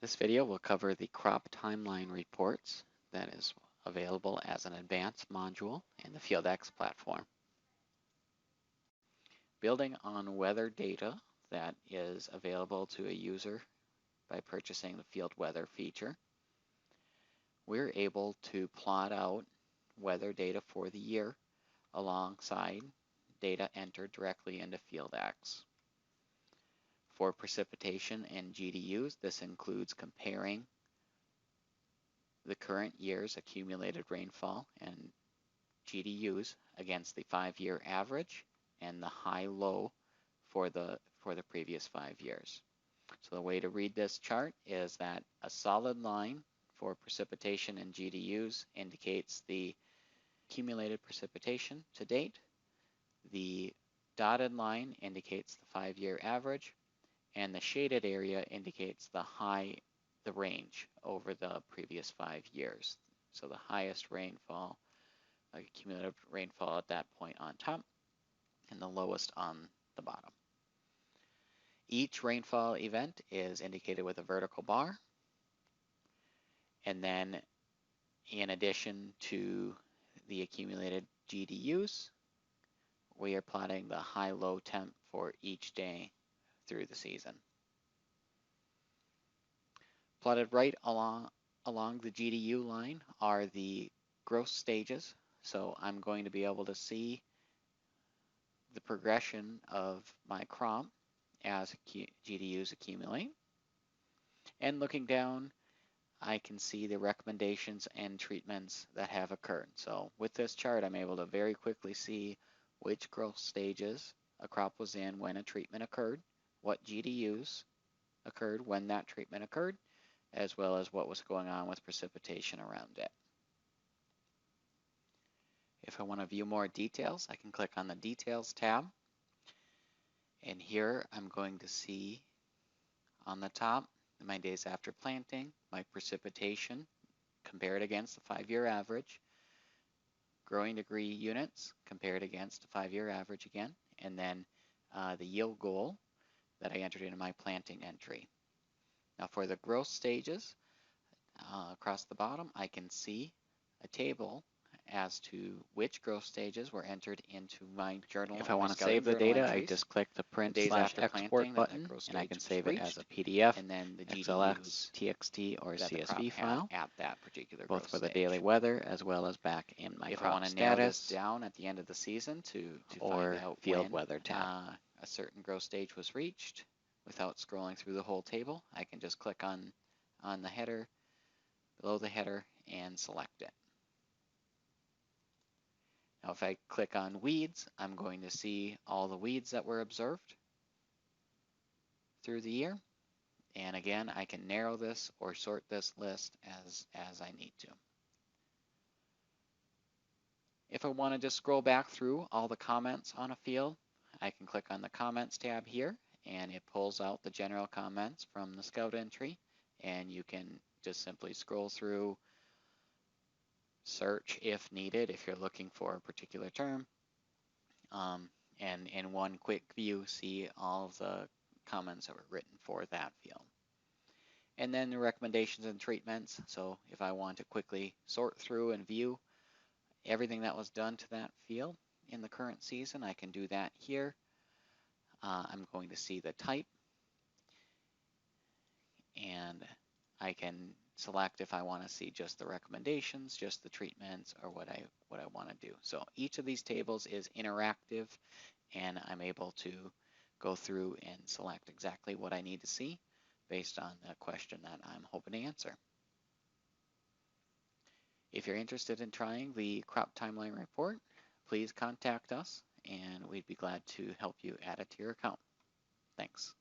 This video will cover the crop timeline reports that is available as an advanced module in the FieldX platform. Building on weather data that is available to a user by purchasing the field weather feature, we're able to plot out weather data for the year alongside data entered directly into FieldX. For precipitation and GDUs, this includes comparing the current year's accumulated rainfall and GDUs against the 5-year average and the high-low for the previous 5 years. So the way to read this chart is that a solid line for precipitation and GDUs indicates the accumulated precipitation to date. The dotted line indicates the 5-year average, and the shaded area indicates the range over the previous 5 years. So the highest rainfall, cumulative rainfall at that point on top, and the lowest on the bottom. Each rainfall event is indicated with a vertical bar. And then in addition to the accumulated GDUs, we are plotting the high-low temp for each day through the season. Plotted right along the GDU line are the growth stages. So I'm going to be able to see the progression of my crop as GDUs accumulate. And looking down, I can see the recommendations and treatments that have occurred. So with this chart, I'm able to very quickly see which growth stages a crop was in when a treatment occurred, what GDUs occurred when that treatment occurred, as well as what was going on with precipitation around it. If I want to view more details, I can click on the Details tab. And here I'm going to see on the top my days after planting, my precipitation compared against the 5-year average, growing degree units compared against the 5-year average again, and then the yield goal that I entered into my planting entry. Now for the growth stages, across the bottom, I can see a table as to which growth stages were entered into my journal. If I want to save the data, I just click the print/export button, and I can save it as a PDF, and then the XLX, TXT, or CSV file at that particular both for the daily weather as well as back in my crop status down at the end of the season to find out field weather tab. A certain growth stage was reached without scrolling through the whole table. I can just click on the header, below the header, and select it. Now if I click on weeds, I'm going to see all the weeds that were observed through the year. And again, I can narrow this or sort this list as I need to. If I want to just scroll back through all the comments on a field, I can click on the Comments tab here, and it pulls out the general comments from the Scout entry, and you can just simply scroll through, search if needed, if you're looking for a particular term, and in one quick view see all of the comments that were written for that field. And then the recommendations and treatments. So if I want to quickly sort through and view everything that was done to that field in the current season, I can do that here. I'm going to see the type, and I can select if I want to see just the recommendations, just the treatments, or what I want to do. So each of these tables is interactive, and I'm able to go through and select exactly what I need to see based on the question that I'm hoping to answer. If you're interested in trying the crop timeline report, please contact us, and we'd be glad to help you add it to your account. Thanks.